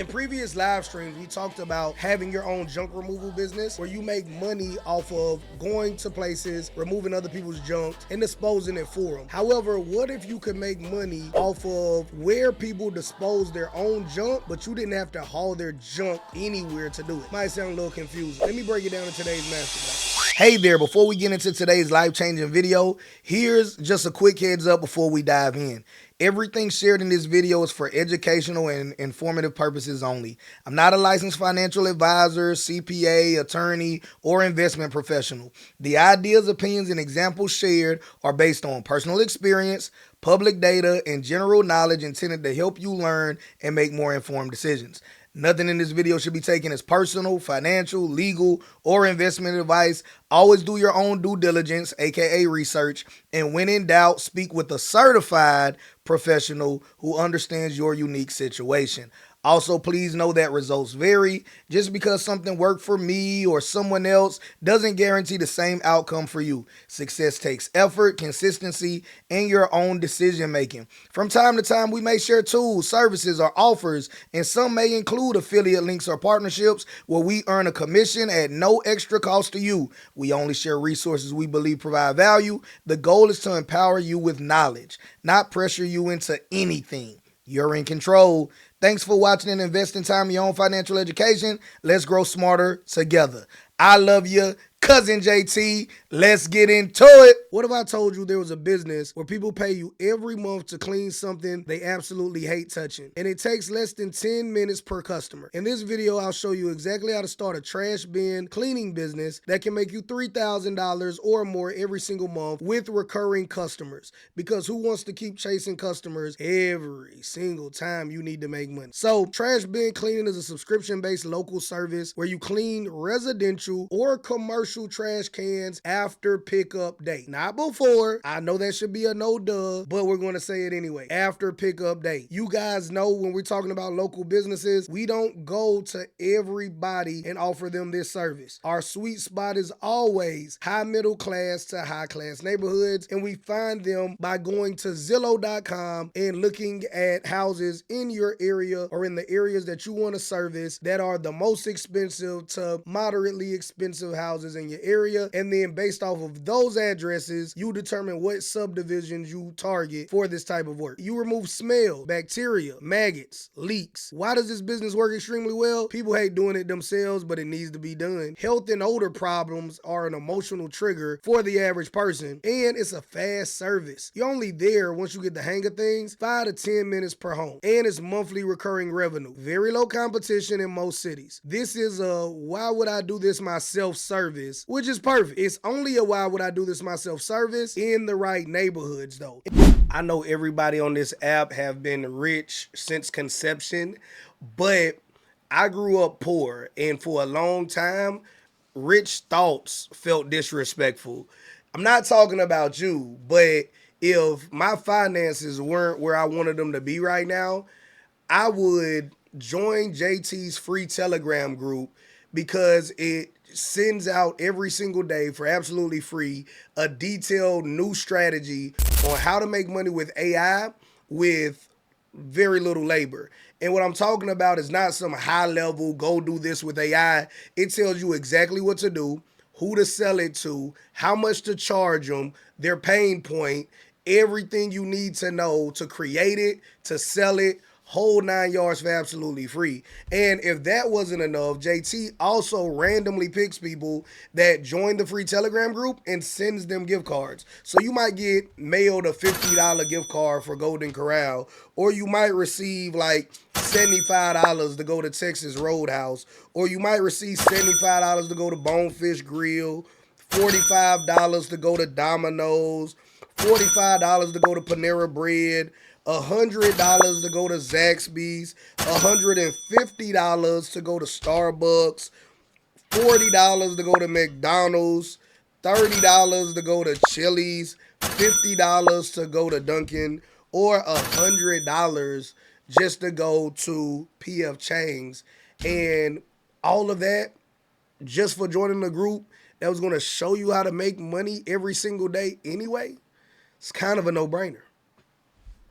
In previous live streams, we talked about having your own junk removal business where you make money off of going to places, removing other people's junk, and disposing it for them. However, what if you could make money off of where people dispose their own junk, but you didn't have to haul their junk anywhere to do it? Might sound a little confusing. Let me break it down in today's masterclass. Hey there, before we get into today's life-changing video, here's just a quick heads up before we dive in. Everything shared in this video is for educational and informative purposes only. I'm not a licensed financial advisor, CPA, attorney, or investment professional. The ideas, opinions, and examples shared are based on personal experience, public data, and general knowledge intended to help you learn and make more informed decisions. Nothing in this video should be taken as personal, financial, legal, or investment advice. Always do your own due diligence, aka research, and when in doubt, speak with a certified professional who understands your unique situation. Also, please know that results vary. Just because something worked for me or someone else doesn't guarantee the same outcome for you. Success takes effort, consistency, and your own decision making. From time to time, we may share tools, services, or offers, and some may include affiliate links or partnerships where we earn a commission at no extra cost to you. We only share resources we believe provide value. The goal is to empower you with knowledge, not pressure you into anything. You're in control. Thanks for watching and investing time in your own financial education. Let's grow smarter together. I love you, cousin JT. Let's get into it. What if I told you there was a business where people pay you every month to clean something they absolutely hate touching, and it takes less than 10 minutes per customer? In this video, I'll show you exactly how to start a trash bin cleaning business that can make you $3,000 or more every single month with recurring customers, because who wants to keep chasing customers every single time you need to make money? So trash bin cleaning is a subscription-based local service where you clean residential or commercial trash cans after pickup day. Not before. I know that should be a no duh, but we're going to say it anyway. After pickup day. You guys know when we're talking about local businesses, we don't go to everybody and offer them this service. Our sweet spot is always high middle class to high class neighborhoods, and we find them by going to Zillow.com and looking at houses in your area or in the areas that you want to service that are the most expensive to moderately expensive houses in your area, and then based off of those addresses, you determine what subdivisions you target for this type of work. You remove smell, bacteria, maggots, leaks. Why does this business work extremely well? People hate doing it themselves, but it needs to be done. Health and odor problems are an emotional trigger for the average person, and it's a fast service. You're only there once you get the hang of things, 5 to 10 minutes per home, and it's monthly recurring revenue. Very low competition in most cities. This is a why would I do this myself service, which is perfect. It's only a why would I do this myself service in the right neighborhoods though. I know everybody on this app have been rich since conception, but I grew up poor, and for a long time, rich thoughts felt disrespectful. I'm not talking about you, but if my finances weren't where I wanted them to be right now, I would join JT's free Telegram group because it sends out every single day for absolutely free a detailed new strategy on how to make money with AI with very little labor. And what I'm talking about is not some high level, go do this with AI. It tells you exactly what to do, who to sell it to, how much to charge them, their pain point, everything you need to know to create it, to sell it, whole 9 yards for absolutely free. And if that wasn't enough, JT also randomly picks people that join the free Telegram group and sends them gift cards. So you might get mailed a $50 gift card for Golden Corral, or you might receive like $75 to go to Texas Roadhouse, or you might receive $75 to go to Bonefish Grill, $45 to go to Domino's, $45 to go to Panera Bread, $100 to go to Zaxby's, $150 to go to Starbucks, $40 to go to McDonald's, $30 to go to Chili's, $50 to go to Dunkin', or $100 just to go to PF Chang's. And all of that just for joining the group that was going to show you how to make money every single day anyway. It's kind of a no-brainer.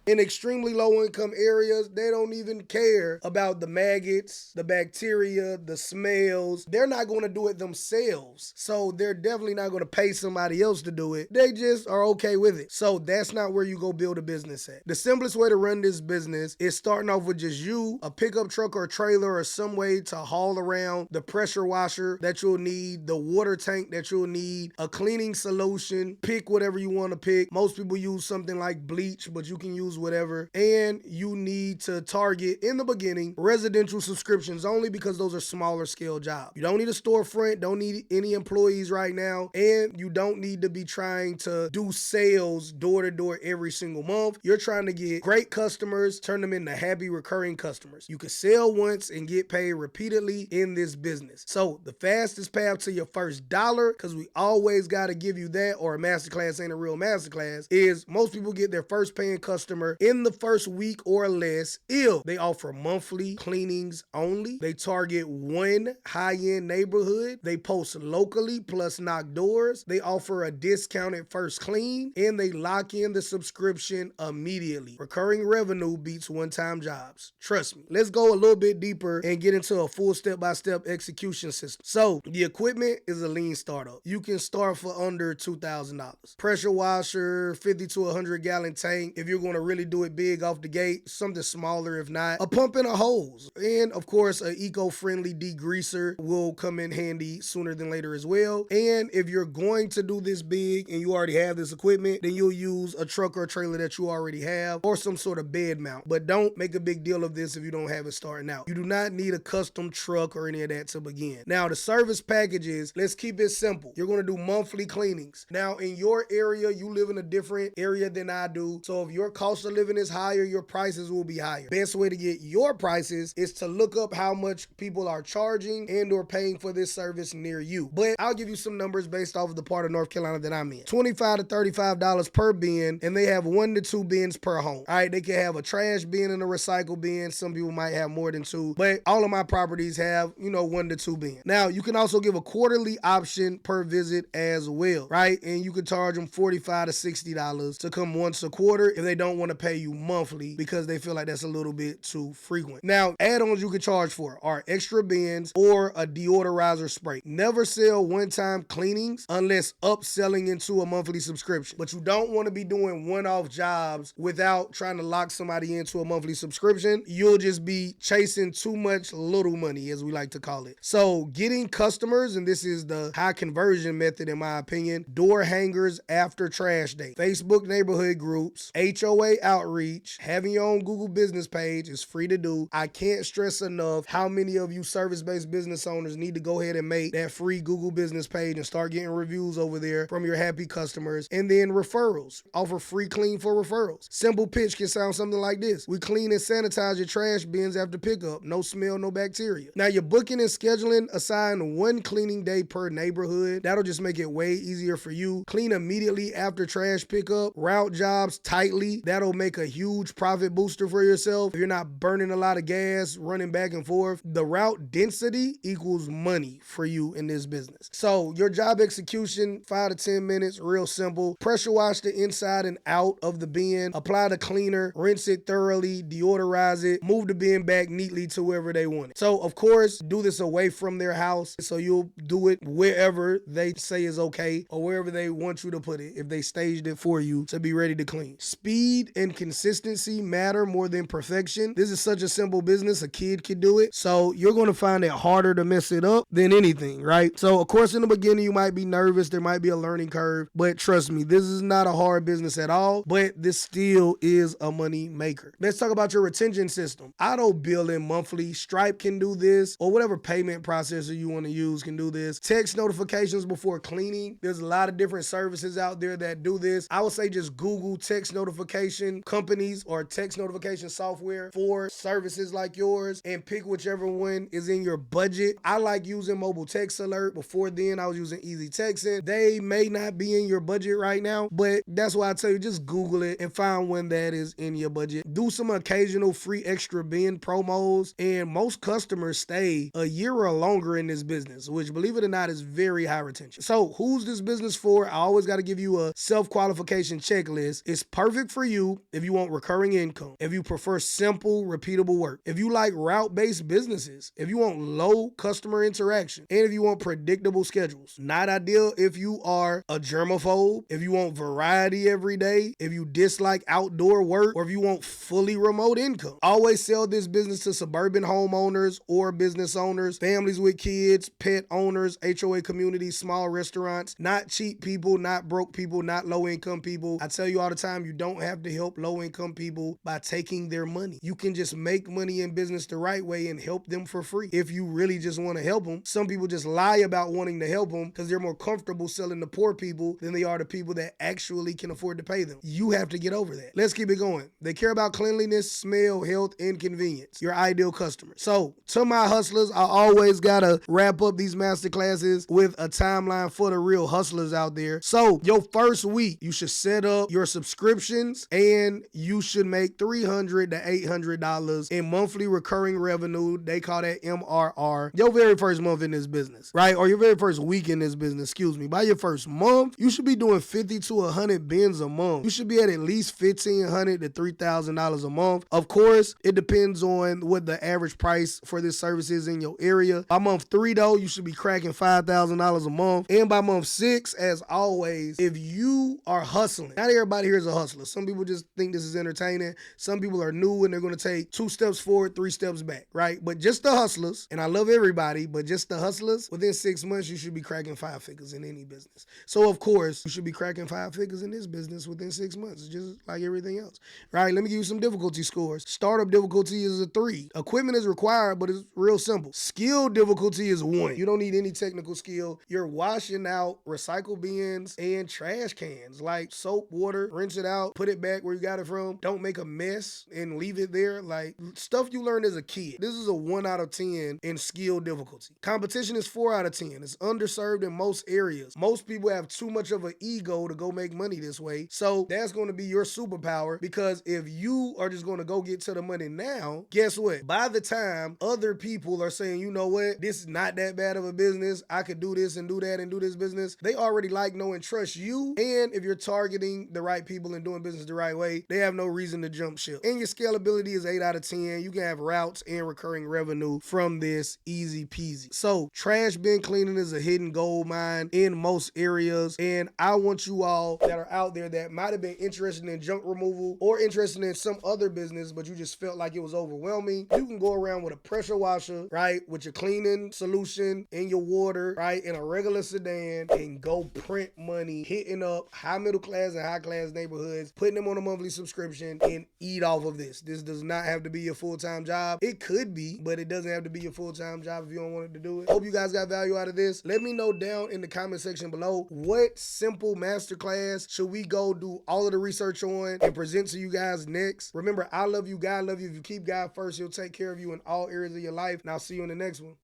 In extremely low income areas, they don't even care about the maggots, the bacteria, the smells. They're not going to do it themselves. So they're definitely not going to pay somebody else to do it. They just are okay with it. So that's not where you go build a business at. The simplest way to run this business is starting off with just you, a pickup truck or a trailer or some way to haul around the pressure washer that you'll need, the water tank that you'll need, a cleaning solution. Pick whatever you want to pick. Most people use something like bleach, but you can use whatever. And you need to target, in the beginning, residential subscriptions only, because those are smaller scale jobs. You don't need a storefront, don't need any employees right now, and you don't need to be trying to do sales door to door every single month. You're trying to get great customers, turn them into happy recurring customers. You can sell once and get paid repeatedly in this business. So the fastest path to your first dollar, because we always got to give you that, or a masterclass ain't a real masterclass, is most people get their first paying customer in the first week or less if they offer monthly cleanings only. They target one high-end neighborhood. They post locally plus knock doors. They offer a discounted first clean, and they lock in the subscription immediately. Recurring revenue beats one-time jobs. Trust me. Let's go a little bit deeper and get into a full step-by-step execution system. So the equipment is a lean startup. You can start for under $2,000. Pressure washer, 50 to 100 gallon tank. If you're going to really do it big off the gate, something smaller if not. A pump and a hose. And of course, an eco-friendly degreaser will come in handy sooner than later as well. And if you're going to do this big and you already have this equipment, then you'll use a truck or trailer that you already have, or some sort of bed mount. But don't make a big deal of this if you don't have it starting out. You do not need a custom truck or any of that to begin. Now, the service packages, let's keep it simple. You're going to do monthly cleanings. Now, in your area, you live in a different area than I do. So if your cost of living is higher, your prices will be higher. Best way to get your prices is to look up how much people are charging and or paying for this service near you. But I'll give you some numbers based off of the part of North Carolina that I'm in. $25 to $35 per bin, and they have 1 to 2 bins per home. All right, they can have a trash bin and a recycle bin. Some people might have more than 2, but all of my properties have, 1 to 2 bins. Now, you can also give a quarterly option per visit as well, right? And you can charge them $45 to $60 to come once a quarter if they don't want to pay you monthly because they feel like that's a little bit too frequent. Now, add-ons you can charge for are extra bins or a deodorizer spray. Never sell one-time cleanings unless upselling into a monthly subscription. But you don't want to be doing one-off jobs without trying to lock somebody into a monthly subscription. You'll just be chasing too much little money, as we like to call it. So getting customers, and this is the high conversion method in my opinion, door hangers after trash day, Facebook neighborhood groups, HOA outreach, having your own Google business page is free to do. I can't stress enough how many of you service-based business owners need to go ahead and make that free Google business page and start getting reviews over there from your happy customers. And then referrals. Offer free clean for referrals. Simple pitch can sound something like this. We clean and sanitize your trash bins after pickup. No smell, no bacteria. Now your booking and scheduling, assign 1 cleaning day per neighborhood. That'll just make it way easier for you. Clean immediately after trash pickup. Route jobs tightly. That'll make a huge profit booster for yourself. If you're not burning a lot of gas, running back and forth, the route density equals money for you in this business. So your job execution, 5 to 10 minutes, real simple. Pressure wash the inside and out of the bin. Apply the cleaner, rinse it thoroughly, deodorize it, move the bin back neatly to wherever they want it. So of course, do this away from their house. So you'll do it wherever they say is okay or wherever they want you to put it if they staged it for you to be ready to clean. Speed and consistency matter more than perfection. This is such a simple business, a kid could do it. So you're going to find it harder to mess it up than anything, right? So of course in the beginning you might be nervous, there might be a learning curve, but trust me, this is not a hard business at all, but this still is a money maker. Let's talk about your retention system. Auto billing monthly, Stripe can do this, or whatever payment processor you want to use can do this. Text notifications before cleaning. There's a lot of different services out there that do this. I would say just Google text notification companies or text notification software for services like yours and pick whichever one is in your budget. I like using Mobile Text Alert. Before then, I was using Easy Texting. They may not be in your budget right now, but that's why I tell you, just Google it and find one that is in your budget. Do some occasional free extra bin promos, and most customers stay a year or longer in this business, which, believe it or not, is very high retention. So who's this business for? I always got to give you a self-qualification checklist. It's perfect for you you if you want recurring income, if you prefer simple, repeatable work, if you like route-based businesses, if you want low customer interaction, and if you want predictable schedules. Not ideal if you are a germaphobe, if you want variety every day, if you dislike outdoor work, or if you want fully remote income. Always sell this business to suburban homeowners or business owners, families with kids, pet owners, HOA communities, small restaurants, not cheap people, not broke people, not low income people. I tell you all the time, you don't have to help low income people by taking their money. You can just make money in business the right way and help them for free. If you really just want to help them, some people just lie about wanting to help them because they're more comfortable selling to poor people than they are to people that actually can afford to pay them. You have to get over that. Let's keep it going. They care about cleanliness, smell, health, and convenience. Your ideal customer. So to my hustlers, I always gotta wrap up these masterclasses with a timeline for the real hustlers out there. So your first week, you should set up your subscriptions and you should make $300 to $800 in monthly recurring revenue. They call that MRR. Your very first month in this business, right? Or your very first week in this business, excuse me. By your first month, you should be doing 50 to 100 bins a month. You should be at least $1,500 to $3,000 a month. Of course, it depends on what the average price for this service is in your area. By month 3 though, you should be cracking $5,000 a month. And by month 6, as always, if you are hustling, not everybody here is a hustler. Some people just think this is entertaining. Some people are new and they're going to take 2 steps forward, 3 steps back, right? But just the hustlers, and I love everybody, but just the hustlers, within 6 months, you should be cracking 5 figures in any business. So of course, you should be cracking 5 figures in this business within 6 months, just like everything else, right? Let me give you some difficulty scores. Startup difficulty is a 3. Equipment is required, but it's real simple. Skill difficulty is 1. You don't need any technical skill. You're washing out recycle bins and trash cans, like soap, water, rinse it out, put it back where you got it from. Don't make a mess and leave it there. Like stuff you learned as a kid. This is a 1 out of 10 in skill difficulty. Competition is 4 out of 10. It's underserved in most areas. Most people have too much of an ego to go make money this way. So that's going to be your superpower, because if you are just going to go get to the money now, guess what? By the time other people are saying, you know what, this is not that bad of a business, I could do this and do that and do this business, they already like, know, and trust you. And if you're targeting the right people and doing business the right way, they have no reason to jump ship. And your scalability is 8 out of 10. You can have routes and recurring revenue from this, easy peasy. So trash bin cleaning is a hidden gold mine in most areas. And I want you all that are out there that might have been interested in junk removal or interested in some other business, but you just felt like it was overwhelming. You can go around with a pressure washer, right? With your cleaning solution and your water, right? In a regular sedan, and go print money, hitting up high middle class and high class neighborhoods, putting them on a monthly subscription, and eat off of this. This does not have to be your full-time job. It could be, but it doesn't have to be your full-time job if you don't want it to do it. Hope you guys got value out of this. Let me know down in the comment section below, what simple masterclass should we go do all of the research on and present to you guys next? Remember, I love you, God love you. If you keep God first, he'll take care of you in all areas of your life. And I'll see you in the next one.